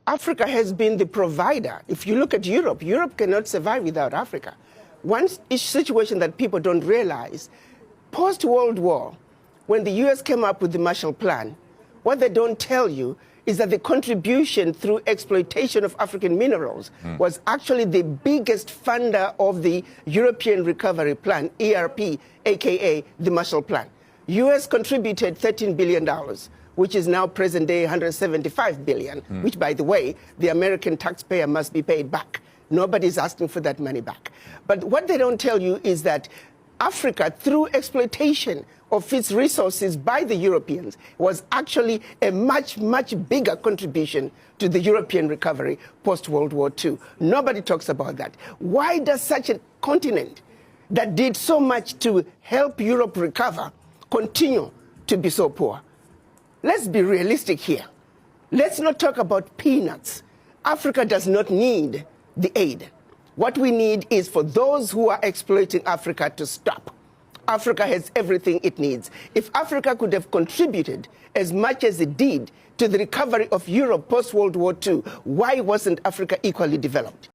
Africa has been the provider. If you look at Europe, Europe cannot survive without Africa. One situation that people don't realize, post-World War, when the US came up with the Marshall Plan, what they don't tell you is that the contribution through exploitation of African minerals was actually the biggest funder of the European Recovery Plan, ERP, aka the Marshall Plan. US contributed $13 billion, which is now present day $175 billion, which, by the way, the American taxpayer must be paid back. Nobody's asking for that money back. But what they don't tell you is that Africa, through exploitation of its resources by the Europeans, was actually a much, much bigger contribution to the European recovery post-World War II. Nobody talks about that. Why does such a continent that did so much to help Europe recover continue to be so poor? Let's be realistic here. Let's not talk about peanuts. Africa does not need the aid. What we need is for those who are exploiting Africa to stop. Africa has everything it needs. If Africa could have contributed as much as it did to the recovery of Europe post-World War II, why wasn't Africa equally developed?